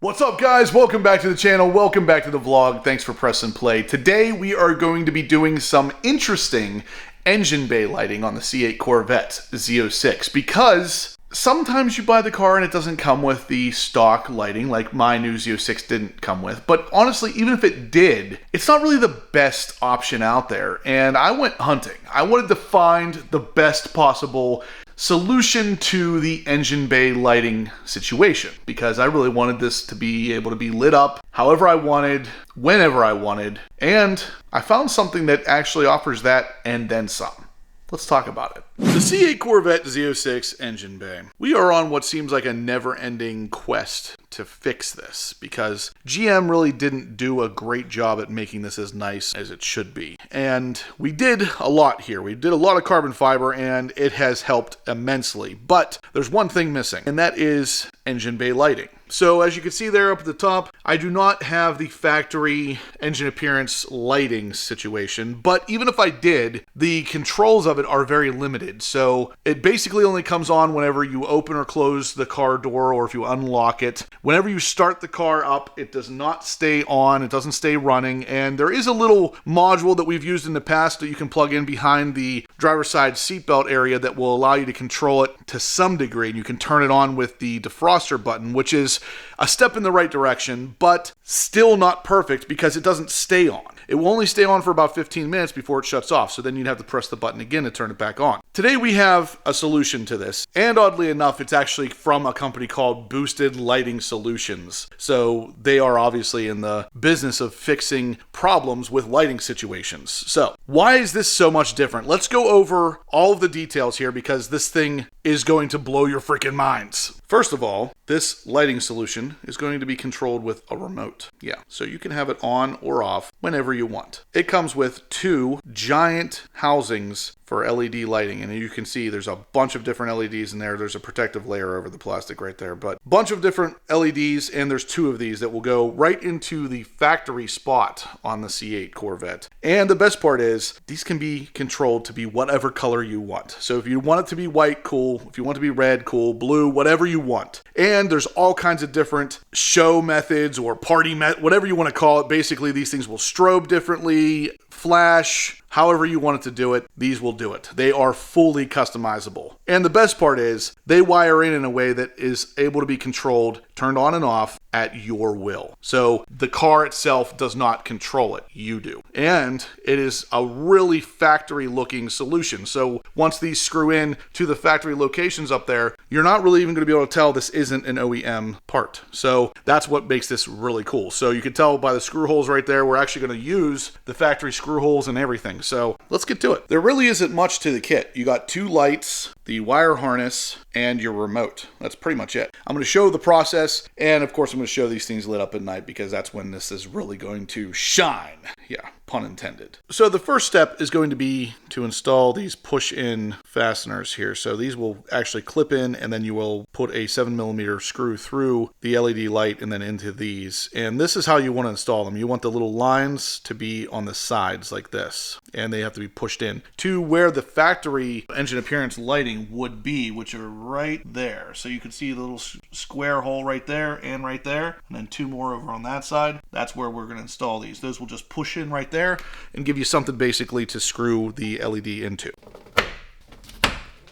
What's up, guys? Welcome back to the channel. Welcome back to the vlog. Thanks for pressing play. Today we are going to be doing some interesting engine bay lighting on the C8 Corvette Z06 because sometimes you buy the car and it doesn't come with the stock lighting like my new Z06 didn't come with. But honestly, even if it did, it's not really the best option out there. And I went hunting. I wanted to find the best possible solution to the engine bay lighting situation because I really wanted this to be able to be lit up however I wanted, whenever I wanted, and I found something that actually offers that and then some. Let's talk about it. The C8 Corvette Z06 engine bay. We are on what seems like a never-ending quest to fix this because GM really didn't do a great job at making this as nice as it should be. And we did a lot here. We did a lot of carbon fiber and it has helped immensely. But there's one thing missing, and that is engine bay lighting. So as you can see there up at the top, I do not have the factory engine appearance lighting situation, but even if I did, the controls of it are very limited. So it basically only comes on whenever you open or close the car door or if you unlock it. Whenever you start the car up, it does not stay on, it doesn't stay running, and there is a little module that we've used in the past that you can plug in behind the driver's side seatbelt area that will allow you to control it to some degree, and you can turn it on with the defroster button, which is a step in the right direction, but still not perfect because it doesn't stay on. It will only stay on for about 15 minutes before it shuts off, so then you'd have to press the button again to turn it back on. Today we have a solution to this, and oddly enough, it's actually from a company called Boosted Lighting Solutions. So they are obviously in the business of fixing problems with lighting situations. So why is this so much different? Let's go over all of the details here because this thing is going to blow your freaking minds. First of all, this lighting solution is going to be controlled with a remote. Yeah, so you can have it on or off whenever you want. It comes with two giant housings for LED lighting, and you can see there's a bunch of different LEDs in there. There's a protective layer over the plastic right there, but a bunch of different LEDs, and there's two of these that will go right into the factory spot on the C8 Corvette. And the best part is these can be controlled to be whatever color you want. So if you want it to be white, cool. If you want it to be red, cool. Blue, whatever you want. And there's all kinds of different show methods or party whatever you want to call it. Basically, these things will strobe differently, flash, however you want it to do it, these will do it. They are fully customizable. And the best part is they wire in a way that is able to be controlled, turned on and off at your will. So the car itself does not control it, you do. And it is a really factory looking solution. So once these screw in to the factory locations up there, you're not really even going to be able to tell this isn't an OEM part. So that's what makes this really cool. So you can tell by the screw holes right there, we're actually going to use the factory screw holes and everything. So let's get to it. There really isn't much to the kit. You got two lights, the wire harness, and your remote. That's pretty much it. I'm going to show the process, and of course I'm going to show these things lit up at night because that's when this is really going to shine. Yeah, pun intended. So the first step is going to be to install these push-in fasteners here. So these will actually clip in, and then you will put a 7mm screw through the LED light and then into these. And this is how you want to install them. You want the little lines to be on the sides like this, and they have to be pushed in to where the factory engine appearance lighting would be, which are right there. So you can see the little square hole right there, and then two more over on that side. That's where we're going to install these. Those will just push in right there and give you something basically to screw the LED into.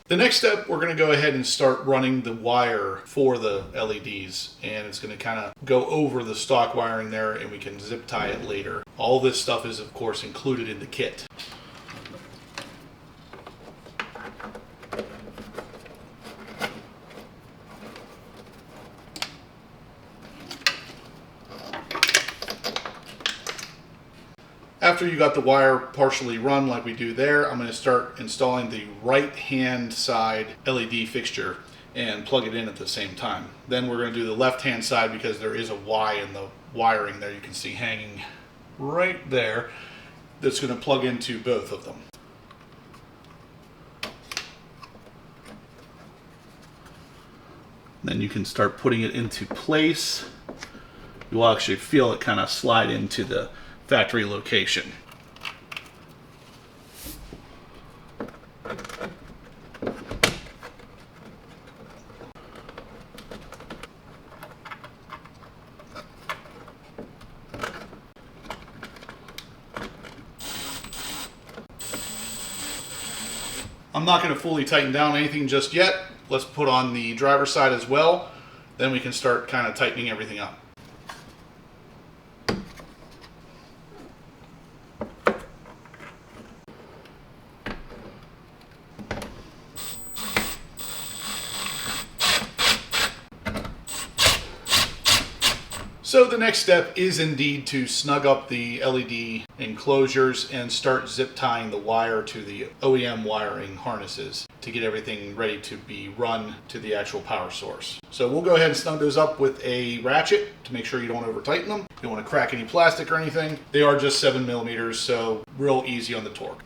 The next step, we're going to go ahead and start running the wire for the LEDs, and it's going to kind of go over the stock wiring there, and we can zip tie it later. All this stuff is of course included in the kit. After you got the wire partially run like we do there, I'm going to start installing the right hand side LED fixture and plug it in at the same time. Then we're going to do the left hand side because there is a Y in the wiring there you can see hanging right there that's going to plug into both of them. Then you can start putting it into place. You will actually feel it kind of slide into the factory location. I'm not going to fully tighten down anything just yet. Let's put on the driver's side as well. Then we can start kind of tightening everything up. So the next step is indeed to snug up the LED enclosures and start zip tying the wire to the OEM wiring harnesses to get everything ready to be run to the actual power source. So we'll go ahead and snug those up with a ratchet to make sure you don't over tighten them. You don't want to crack any plastic or anything. They are just 7mm, so real easy on the torque.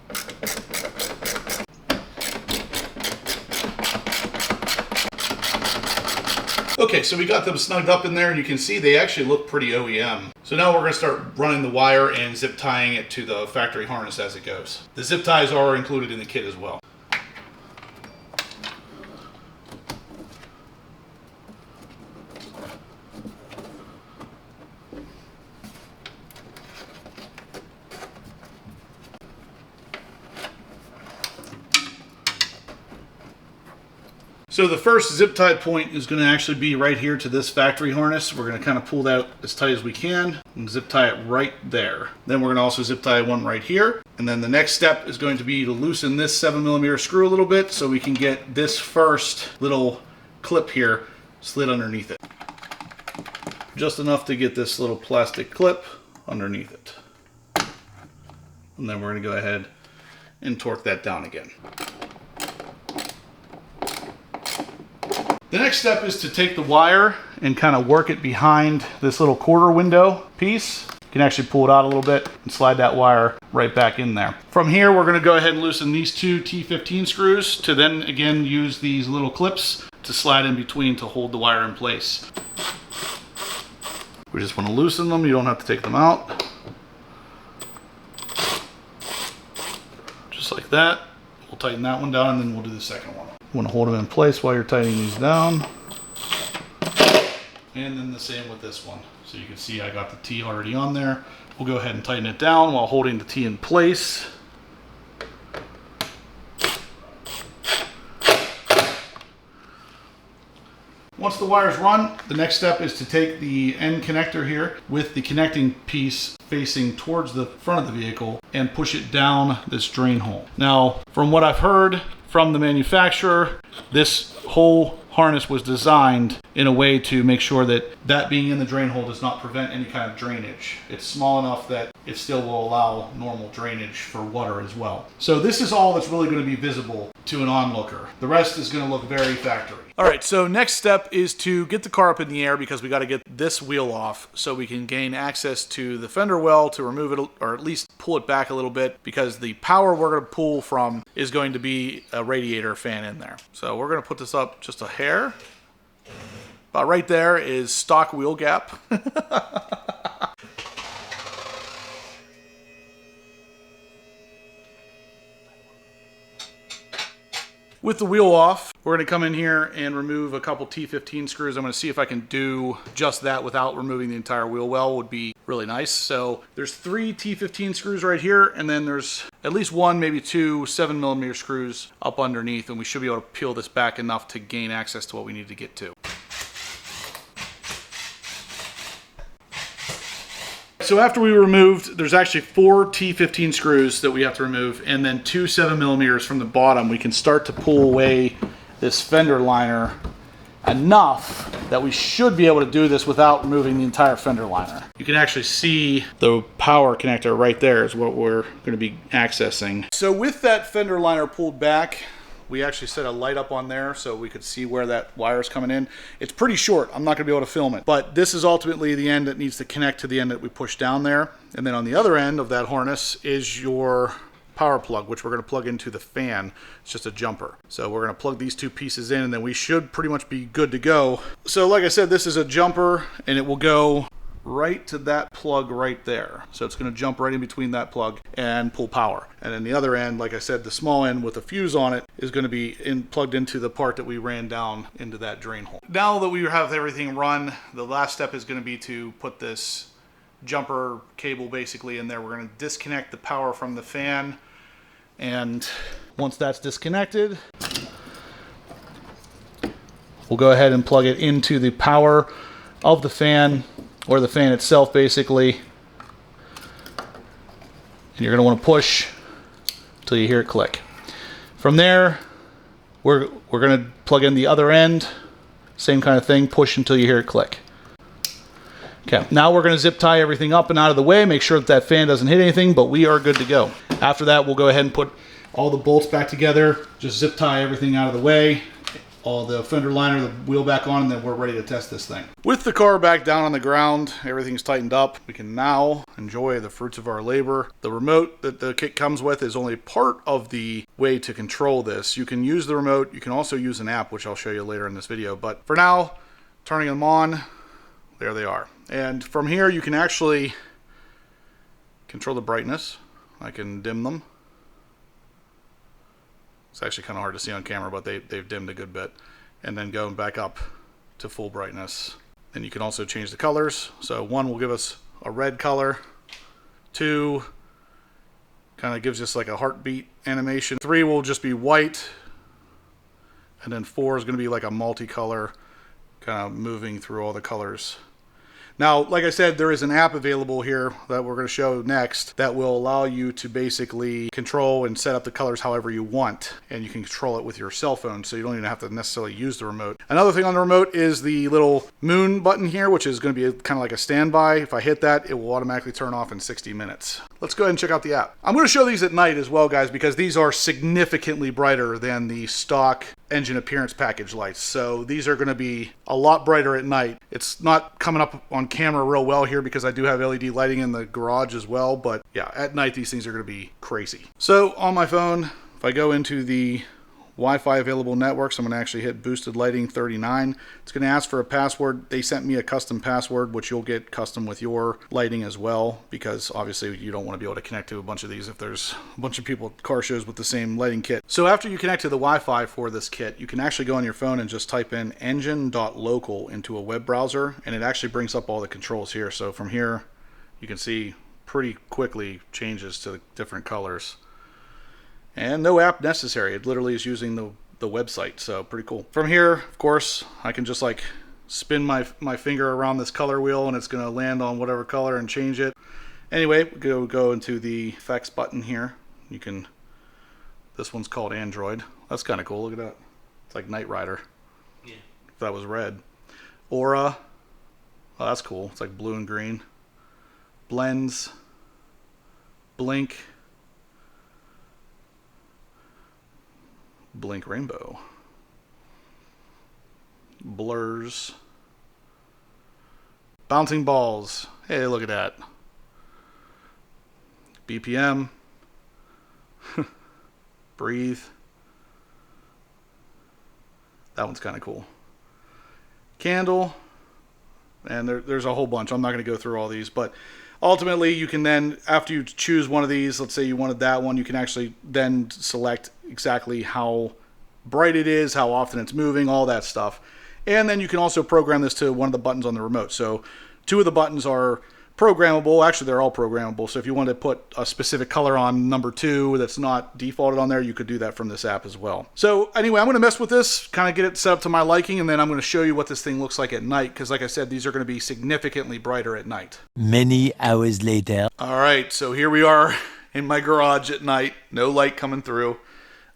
Okay, so we got them snugged up in there, and you can see they actually look pretty OEM. So now we're going to start running the wire and zip tying it to the factory harness as it goes. The zip ties are included in the kit as well. So the first zip tie point is going to actually be right here to this factory harness. We're going to kind of pull that as tight as we can and zip tie it right there. Then we're going to also zip tie one right here. And then the next step is going to be to loosen this 7mm screw a little bit so we can get this first little clip here slid underneath it. Just enough to get this little plastic clip underneath it. And then we're going to go ahead and torque that down again. The next step is to take the wire and kind of work it behind this little quarter window piece. You can actually pull it out a little bit and slide that wire right back in there. From here, we're going to go ahead and loosen these two T15 screws to then again use these little clips to slide in between to hold the wire in place. We just want to loosen them. You don't have to take them out. Just like that. We'll tighten that one down and then we'll do the second one. You want to hold them in place while you're tightening these down. And then the same with this one. So you can see I got the T already on there. We'll go ahead and tighten it down while holding the T in place. Once the wire's run, the next step is to take the end connector here with the connecting piece facing towards the front of the vehicle and push it down this drain hole. Now, from what I've heard from the manufacturer, this whole harness was designed in a way to make sure that that being in the drain hole does not prevent any kind of drainage. It's small enough that it still will allow normal drainage for water as well. So this is all that's really going to be visible to an onlooker. The rest is going to look very factory. All right, so next step is to get the car up in the air because we got to get this wheel off so we can gain access to the fender well to remove it or at least pull it back a little bit because the power we're going to pull from is going to be a radiator fan in there. So we're going to put this up just a hair. About right there is stock wheel gap. With the wheel off, we're going to come in here and remove a couple T15 screws. I'm going to see if I can do just that without removing the entire wheel well. Would be really nice. So there's 3 T15 screws right here, and then there's at least 1, maybe 2 7mm screws up underneath, and we should be able to peel this back enough to gain access to what we need to get to. So after we removed, there's actually 4 T15 screws that we have to remove, and then 2 7mm from the bottom. We can start to pull away this fender liner enough that we should be able to do this without removing the entire fender liner. You can actually see the power connector right there is what we're going to be accessing. So with that fender liner pulled back, we actually set a light up on there so we could see where that wire is coming in. It's pretty short. I'm not going to be able to film it. But this is ultimately the end that needs to connect to the end that we push down there. And then on the other end of that harness is your power plug, which we're going to plug into the fan. It's just a jumper. So we're going to plug these 2 pieces in, and then we should pretty much be good to go. So like I said, this is a jumper, and it will go right to that plug right there. So it's going to jump right in between that plug and pull power. And then the other end, like I said, the small end with a fuse on it is going to be plugged into the part that we ran down into that drain hole. Now that we have everything run, the last step is going to be to put this jumper cable basically in there. We're going to disconnect the power from the fan And once that's disconnected, we'll go ahead and plug it into the power of the fan, or the fan itself basically. And you're going to want to push until you hear it click. From there, we're going to plug in the other end. Same kind of thing, push until you hear it click. Okay, now we're going to zip tie everything up and out of the way, make sure that that fan doesn't hit anything, but we are good to go. After that, we'll go ahead and put all the bolts back together, just zip tie everything out of the way, all the fender liner, the wheel back on, and then we're ready to test this thing. With the car back down on the ground, everything's tightened up, we can now enjoy the fruits of our labor. The remote that the kit comes with is only part of the way to control this. You can use the remote, you can also use an app, which I'll show you later in this video, but for now, turning them on, there they are. And from here, you can actually control the brightness. I can dim them. It's actually kind of hard to see on camera, but they've dimmed a good bit. And then going back up to full brightness. Then you can also change the colors. So 1 will give us a red color. 2 kind of gives us like a heartbeat animation. 3 will just be white. And then 4 is going to be like a multicolor, kind of moving through all the colors. Now, like I said, there is an app available here that we're going to show next that will allow you to basically control and set up the colors however you want. And you can control it with your cell phone, so you don't even have to necessarily use the remote. Another thing on the remote is the little moon button here, which is going to be kind of like a standby. If I hit that, it will automatically turn off in 60 minutes. Let's go ahead and check out the app. I'm going to show these at night as well, guys, because these are significantly brighter than the stock engine appearance package lights. So these are going to be a lot brighter at night. It's not coming up on camera real well here because I do have LED lighting in the garage as well, but yeah, at night these things are going to be crazy. So on my phone, if I go into the Wi-Fi available networks, I'm going to actually hit boosted lighting 39. It's going to ask for a password. They sent me a custom password, which you'll get custom with your lighting as well, because obviously you don't want to be able to connect to a bunch of these if there's a bunch of people at car shows with the same lighting kit. So after you connect to the Wi-Fi for this kit, you can actually go on your phone and just type in engine.local into a web browser, and it actually brings up all the controls here. So from here, you can see pretty quickly changes to different colors. And no app necessary. It literally is using the website, so pretty cool. From here, of course, I can just like spin my finger around this color wheel and it's going to land on whatever color and change it. Anyway, go into the effects button here. You can, this one's called Android. That's kind of cool. Look at that. It's like Knight Rider. Yeah. If that was red. Aura. Oh, that's cool. It's like blue and green. Blends. Blink. Blink rainbow. Blurs. Bouncing balls. Hey, look at that. BPM. Breathe. That one's kind of cool. Candle. And there's a whole bunch. I'm not going to go through all these, but ultimately, you can then, after you choose one of these, let's say you wanted that one, you can actually then select exactly how bright it is, how often it's moving, all that stuff. And then you can also program this to one of the buttons on the remote. So 2 of the buttons are programmable. Actually, they're all programmable. So if you wanted to put a specific color on number 2 that's not defaulted on there, you could do that from this app as well. So anyway, I'm going to mess with this, kind of get it set up to my liking, and then I'm going to show you what this thing looks like at night, because like I said, these are going to be significantly brighter at night. Many hours later. All right, so here we are in my garage at night. No light coming through.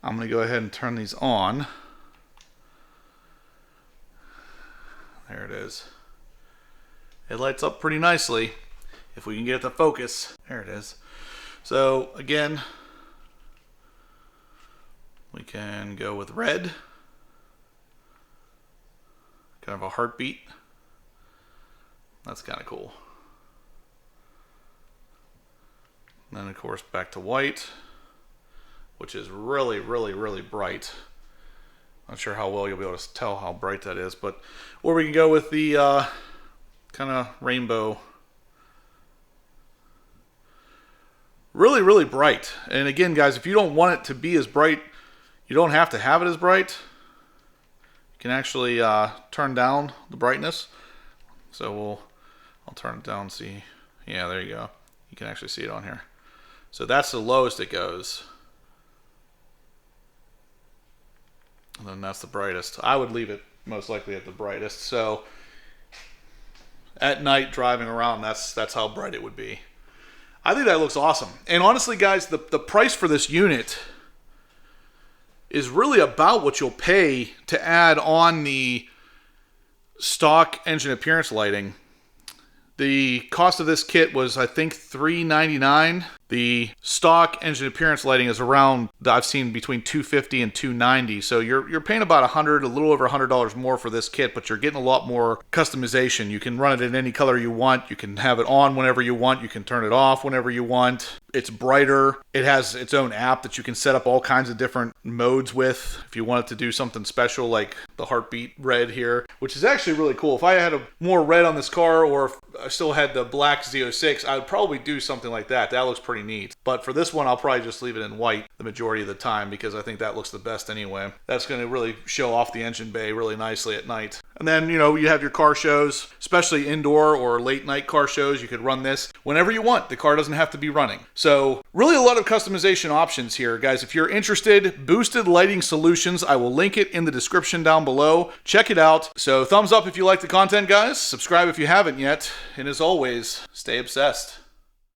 I'm going to go ahead and turn these on. There it is. It lights up pretty nicely. If we can get it to focus. There it is. So again, we can go with red. Kind of a heartbeat. That's kind of cool. And then of course back to white, which is really, really, really bright. Not sure how well you'll be able to tell how bright that is, but or we can go with the kind of rainbow. Really, really bright. And again, guys, if you don't want it to be as bright, you don't have to have it as bright. You can actually turn down the brightness. So I'll turn it down, see. Yeah, there you go. You can actually see it on here. So that's the lowest it goes. And then that's the brightest. I would leave it most likely at the brightest. So at night driving around, that's how bright it would be. I think that looks awesome. And honestly, guys, the price for this unit is really about what you'll pay to add on the stock engine appearance lighting. The cost of this kit was, I think, $399. The stock engine appearance lighting is around, I've seen between $250 and $290. So you're paying about a little over $100 more for this kit, but you're getting a lot more customization. You can run it in any color you want. You can have it on whenever you want. You can turn it off whenever you want. It's brighter. It has its own app that you can set up all kinds of different modes with if you want it to do something special, like the heartbeat red here, which is actually really cool. If I had more red on this car, or if I still had the black Z06, I would probably do something like that. That looks pretty neat. But for this one, I'll probably just leave it in white the majority of the time, because I think that looks the best anyway. That's going to really show off the engine bay really nicely at night. And then, you have your car shows, especially indoor or late night car shows. You could run this whenever you want. The car doesn't have to be running. So really a lot of customization options here, guys. If you're interested, Boosted Lighting Solutions, I will link it in the description down below. Check it out. So thumbs up if you like the content, guys. Subscribe if you haven't yet. And as always, stay obsessed.